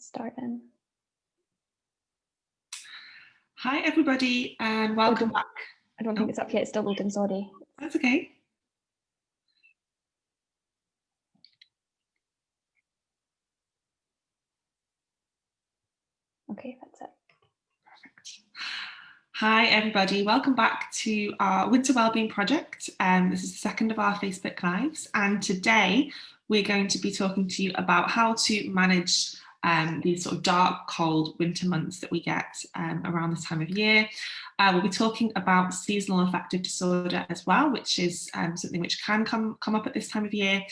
Starting. Hi everybody and welcome back. I don't think it's up yet, it's still loading, sorry. That's okay. Okay, that's it. Perfect. Hi everybody, welcome back to our Winter Wellbeing project. This is the second of our Facebook Lives, and today we're going to be talking to you about how to manage these sort of dark, cold winter months that we get around this time of year. We'll be talking about seasonal affective disorder as well, which is something which can come up at this time of year.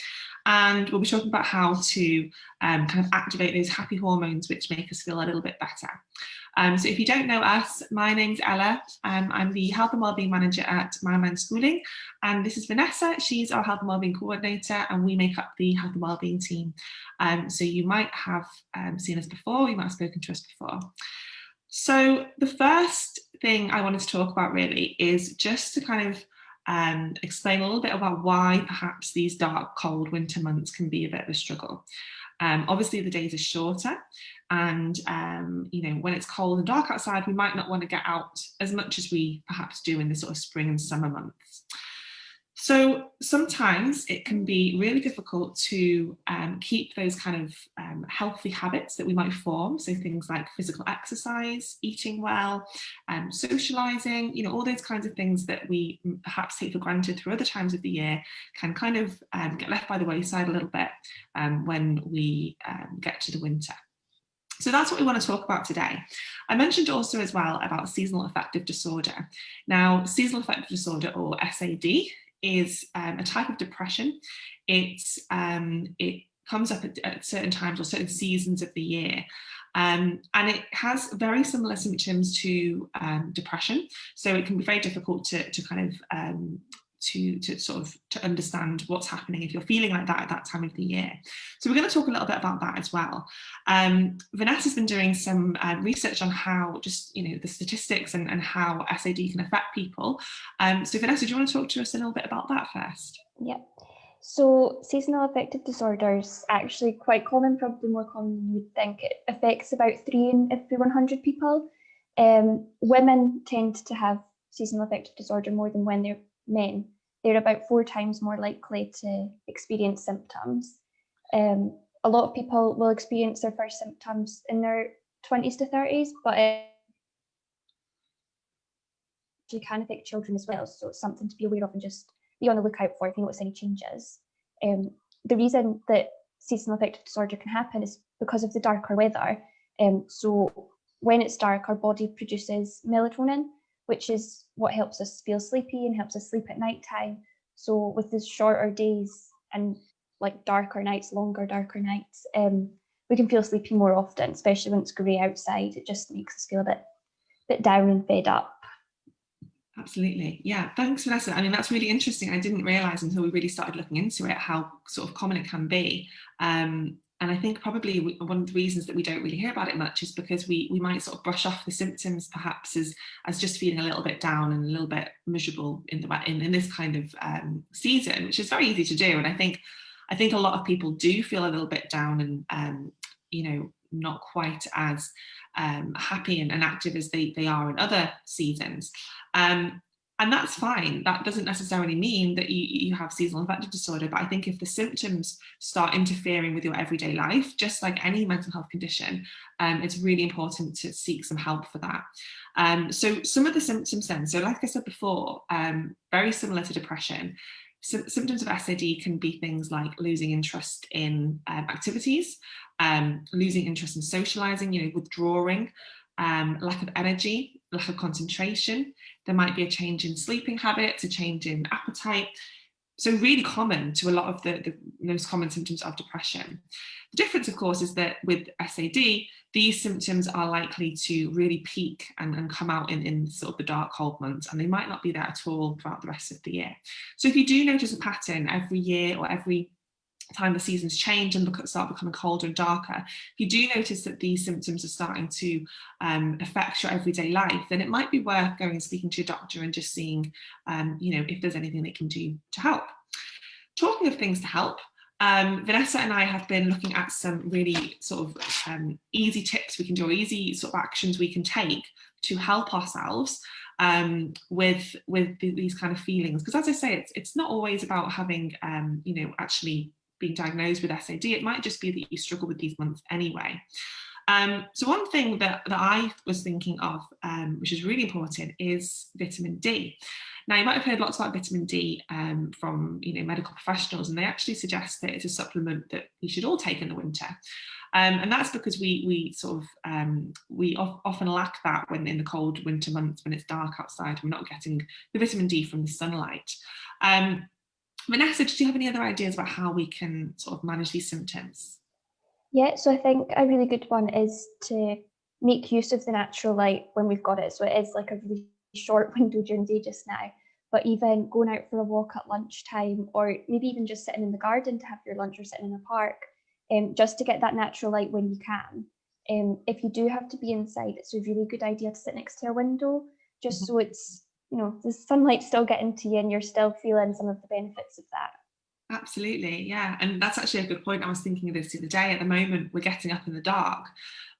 And we'll be talking about how to kind of activate those happy hormones which make us feel a little bit better. So if you don't know us, my name's Ella. I'm the Health and Wellbeing Manager at My Mind Schooling, and this is Vanessa. She's our Health and Wellbeing Coordinator, and we make up the Health and Wellbeing team. So you might have seen us before, you might have spoken to us before. So the first thing I wanted to talk about really is just to kind of explain a little bit about why perhaps these dark, cold winter months can be a bit of a struggle. Obviously the days are shorter, and you know, when it's cold and dark outside, we might not want to get out as much as we perhaps do in the sort of spring and summer months. So sometimes it can be really difficult to keep those kind of healthy habits that we might form. So things like physical exercise, eating well, socializing, you know, all those kinds of things that we perhaps take for granted through other times of the year can kind of get left by the wayside a little bit when we get to the winter. So that's what we want to talk about today. I mentioned also as well about seasonal affective disorder. Now, seasonal affective disorder, or SAD, is a type of depression. It comes up at certain times or certain seasons of the year. And it has very similar symptoms to depression. So it can be very difficult to kind of to understand what's happening if you're feeling like that at that time of the year. So we're going to talk a little bit about that as well. Vanessa's been doing some research on how just, you know, the statistics and how SAD can affect people. So Vanessa, do you want to talk to us a little bit about that first? Yep. So seasonal affective disorder is actually quite common, probably more common than you would think. It affects about 3 in every 100 people. Women tend to have seasonal affective disorder more than when they're men. They're about 4 times more likely to experience symptoms. A lot of people will experience their first symptoms in their 20s to 30s, but it can affect children as well. So it's something to be aware of and just be on the lookout for if you notice any changes. The reason that seasonal affective disorder can happen is because of the darker weather. So when it's dark, our body produces melatonin, which is what helps us feel sleepy and helps us sleep at night time. So with the shorter days and like darker nights, longer, darker nights, we can feel sleepy more often, especially when it's grey outside. It just makes us feel a bit down and fed up. Absolutely. Yeah, thanks, Vanessa. I mean, that's really interesting. I didn't realise until we really started looking into it how sort of common it can be. And I think probably one of the reasons that we don't really hear about it much is because we might sort of brush off the symptoms perhaps as just feeling a little bit down and a little bit miserable in this kind of season, which is very easy to do. And I think a lot of people do feel a little bit down and you know, not quite as happy and active as they are in other seasons. And that's fine. That doesn't necessarily mean that you have seasonal affective disorder, but I think if the symptoms start interfering with your everyday life, just like any mental health condition, it's really important to seek some help for that. So some of the symptoms then, so like I said before, very similar to depression, symptoms of SAD can be things like losing interest in activities, losing interest in socializing, you know, withdrawing, lack of energy, lack of concentration. There might be a change in sleeping habits, a change in appetite. So really common to a lot of the most common symptoms of depression. The difference, of course, is that with SAD, these symptoms are likely to really peak and come out in sort of the dark, cold months, and they might not be there at all throughout the rest of the year. So if you do notice a pattern every year or every time the seasons change and start becoming colder and darker, if you do notice that these symptoms are starting to affect your everyday life, then it might be worth going and speaking to your doctor and just seeing, you know, if there's anything they can do to help. Talking of things to help, Vanessa and I have been looking at some really sort of easy tips we can do, or easy sort of actions we can take to help ourselves with these kind of feelings. Because as I say, it's not always about having, actually being diagnosed with SAD. It might just be that you struggle with these months anyway. So one thing that I was thinking of, which is really important, is vitamin D. Now, you might have heard lots about vitamin D from medical professionals, and they actually suggest that it's a supplement that we should all take in the winter. And that's because we often lack that when in the cold winter months, when it's dark outside, we're not getting the vitamin D from the sunlight. Vanessa, did you have any other ideas about how we can sort of manage these symptoms? Yeah, so I think a really good one is to make use of the natural light when we've got it. So it is like a really short window during the day just now, but even going out for a walk at lunchtime, or maybe even just sitting in the garden to have your lunch, or sitting in a park, just to get that natural light when you can. If you do have to be inside, it's a really good idea to sit next to a window, just so it's, the sunlight's still getting to you and you're still feeling some of the benefits of that. Absolutely, yeah. And that's actually a good point. I was thinking of this the other day. At the moment, we're getting up in the dark,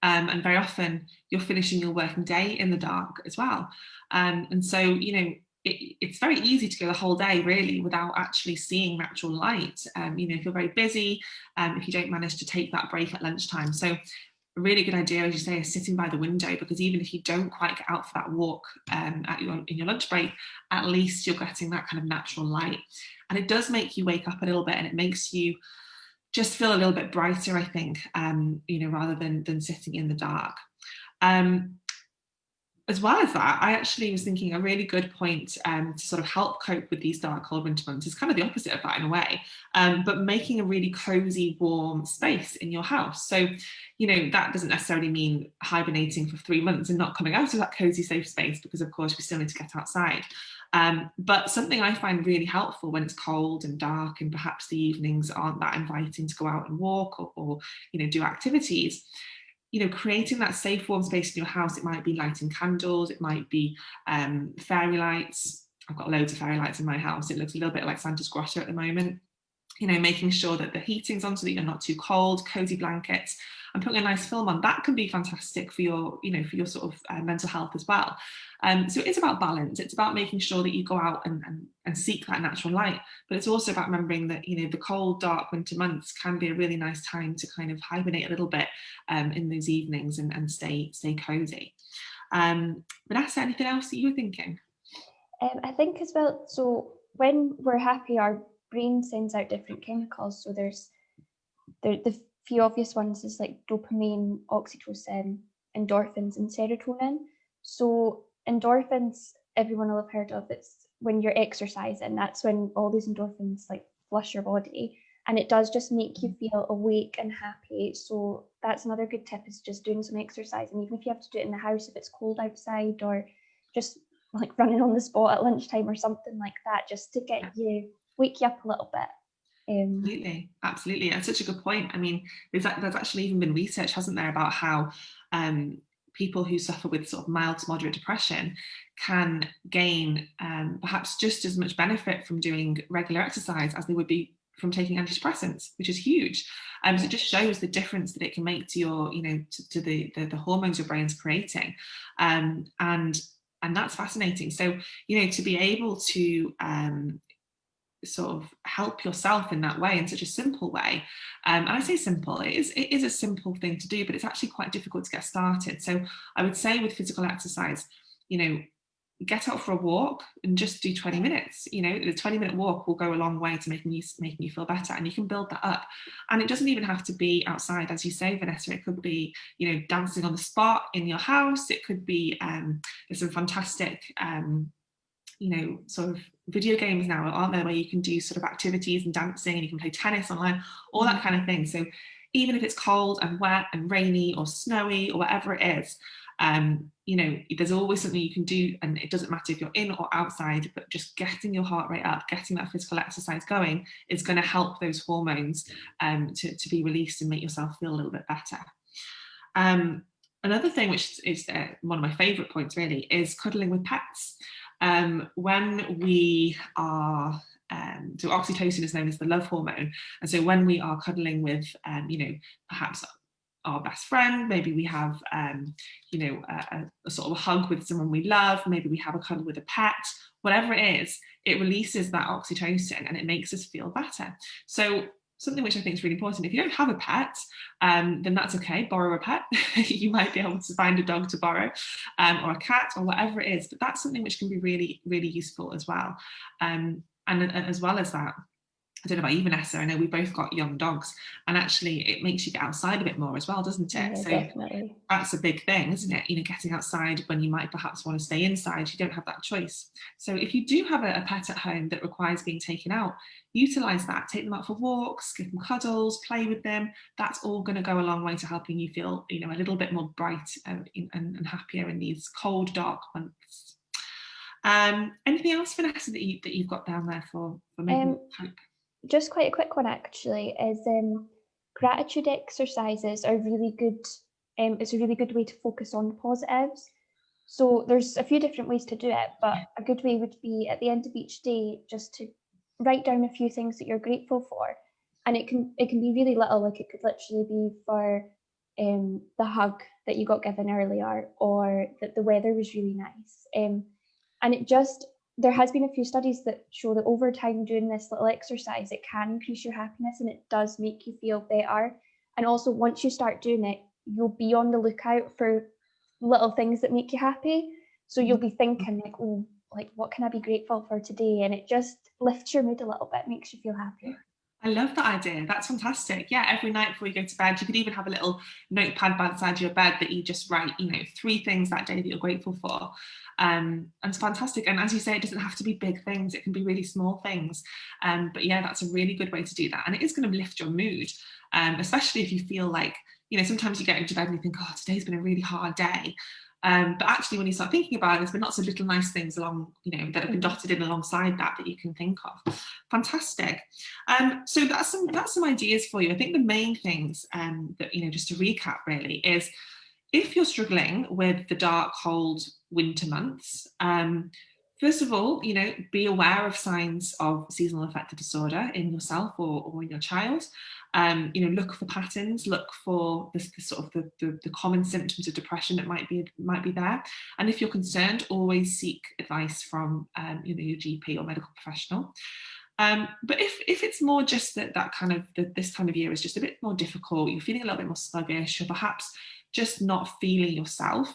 and very often you're finishing your working day in the dark as well. And so, it's very easy to go the whole day really without actually seeing natural light. If you're very busy, if you don't manage to take that break at lunchtime. So a really good idea, as you say, is sitting by the window, because even if you don't quite get out for that walk in your lunch break, at least you're getting that kind of natural light. And it does make you wake up a little bit, and it makes you just feel a little bit brighter, I think, rather than sitting in the dark. As well as that, I actually was thinking a really good point to sort of help cope with these dark, cold winter months is kind of the opposite of that in a way, but making a really cozy, warm space in your house. So, that doesn't necessarily mean hibernating for 3 months and not coming out of that cozy, safe space, because of course we still need to get outside. But something I find really helpful when it's cold and dark, and perhaps the evenings aren't that inviting to go out and walk or do activities, creating that safe, warm space in your house. It might be lighting candles, it might be fairy lights. I've got loads of fairy lights in my house. It looks a little bit like Santa's grotto at the moment. Making sure that the heating's on so that you're not too cold, cozy blankets, and putting a nice film on. That can be fantastic for your, for your sort of mental health as well. So it's about balance. It's about making sure that you go out and seek that natural light, but it's also about remembering that, the cold, dark winter months can be a really nice time to kind of hibernate a little bit in those evenings and stay cozy. Vanessa, anything else that you were thinking? I think as well, so when we're happy, our brain sends out different chemicals. So there's the few obvious ones is like dopamine, oxytocin, endorphins, and serotonin. So endorphins, everyone will have heard of. It's when you're exercising. That's when all these endorphins like flush your body, and it does just make you feel awake and happy. So that's another good tip, is just doing some exercise. And even if you have to do it in the house, if it's cold outside, or just like running on the spot at lunchtime or something like that, just to wake you up a little bit. Absolutely. That's such a good point. I mean, there's actually even been research, hasn't there, about how people who suffer with sort of mild to moderate depression can gain perhaps just as much benefit from doing regular exercise as they would be from taking antidepressants, which is huge. So it just shows the difference that it can make to your, to the hormones your brain's creating, and that's fascinating. So, to be able to sort of help yourself in that way, in such a simple way. And I say simple, it is a simple thing to do, but it's actually quite difficult to get started. So I would say with physical exercise, get out for a walk and just do 20 minutes. The 20-minute walk will go a long way to making you feel better, and you can build that up. And it doesn't even have to be outside, as you say, Vanessa. It could be, dancing on the spot in your house. It could be there's some fantastic sort of video games now, aren't there, where you can do sort of activities and dancing, and you can play tennis online, all that kind of thing. So even if it's cold and wet and rainy or snowy or whatever it is, there's always something you can do, and it doesn't matter if you're in or outside, but just getting your heart rate up, getting that physical exercise going is going to help those hormones to be released and make yourself feel a little bit better. Another thing, which is one of my favourite points really, is cuddling with pets. When we are so oxytocin is known as the love hormone. And so when we are cuddling with, perhaps our best friend, maybe we have, a sort of a hug with someone we love, maybe we have a cuddle with a pet, whatever it is, it releases that oxytocin and it makes us feel better. So something which I think is really important, if you don't have a pet, then that's okay, borrow a pet. You might be able to find a dog to borrow, or a cat, or whatever it is, but that's something which can be really, really useful as well. And as well as that, I don't know about you, Vanessa, I know we both got young dogs, and actually it makes you get outside a bit more as well, doesn't it? Yeah, so definitely. That's a big thing, isn't it? Getting outside when you might perhaps want to stay inside, you don't have that choice. So if you do have a pet at home that requires being taken out, utilize that, take them out for walks, give them cuddles, play with them. That's all going to go a long way to helping you feel, a little bit more bright and happier in these cold, dark months. Anything else, Vanessa, that you've got down there for making hope? Just quite a quick one actually is gratitude exercises are really good. It's a really good way to focus on the positives. So there's a few different ways to do it, but a good way would be at the end of each day just to write down a few things that you're grateful for, and it can be really little. Like it could literally be for the hug that you got given earlier, or that the weather was really nice. And there has been a few studies that show that over time doing this little exercise, it can increase your happiness and it does make you feel better. And also once you start doing it, you'll be on the lookout for little things that make you happy. So you'll be thinking like, oh, like what can I be grateful for today? And it just lifts your mood a little bit, makes you feel happier. I love that idea. That's fantastic. Yeah, every night before you go to bed, you could even have a little notepad by the side of your bed that you just write, 3 things that day that you're grateful for. And it's fantastic. And as you say, it doesn't have to be big things. It can be really small things. But yeah, that's a really good way to do that. And it is going to lift your mood, especially if you feel like, sometimes you get into bed and you think, oh, today's been a really hard day. But actually, when you start thinking about it, there's been lots of little nice things along, that have been dotted in alongside that you can think of. Fantastic. So that's some ideas for you. I think the main things that, just to recap really, is if you're struggling with the dark, cold winter months, first of all, be aware of signs of seasonal affective disorder in yourself or in your child. Look for patterns, look for the common symptoms of depression that might be there. And if you're concerned, always seek advice from your GP or medical professional. But if it's more just that kind of this time of year is just a bit more difficult, you're feeling a little bit more sluggish, or perhaps just not feeling yourself,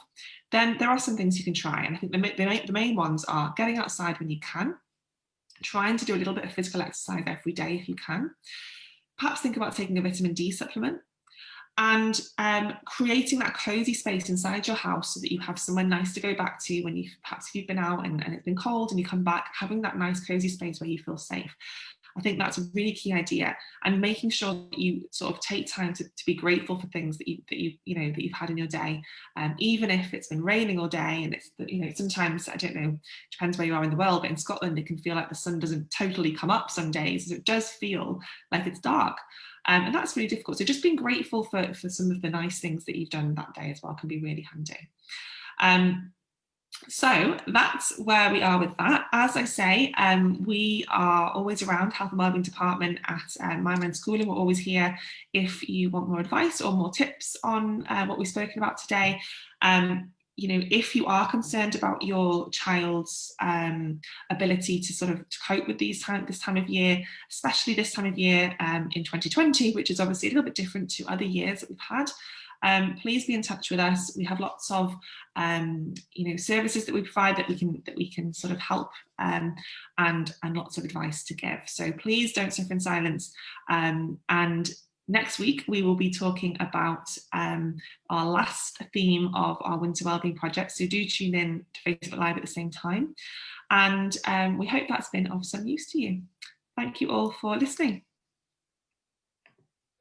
then there are some things you can try. And I think the main ones are getting outside when you can, trying to do a little bit of physical exercise every day if you can. Perhaps think about taking a vitamin D supplement, and creating that cozy space inside your house so that you have somewhere nice to go back to when you've been out and it's been cold and you come back, having that nice cozy space where you feel safe. I think that's a really key idea, and making sure that you sort of take time to be grateful for things that you've had in your day, even if it's been raining all day. And it's sometimes, I don't know, depends where you are in the world, but in Scotland it can feel like the sun doesn't totally come up some days. So it does feel like it's dark, and that's really difficult. So just being grateful for some of the nice things that you've done that day as well can be really handy. So that's where we are with that. As I say, we are always around, Health and Wellbeing Department at My Mind Schooling. We're always here if you want more advice or more tips on what we've spoken about today. If you are concerned about your child's ability to sort of cope with this time of year, especially this time of year in 2020, which is obviously a little bit different to other years that we've had, please be in touch with us. We have lots of services that we provide that we can sort of help, and lots of advice to give. So please don't suffer in silence. And next week we will be talking about our last theme of our Winter Wellbeing project. So do tune in to Facebook Live at the same time. And we hope that's been of some use to you. Thank you all for listening.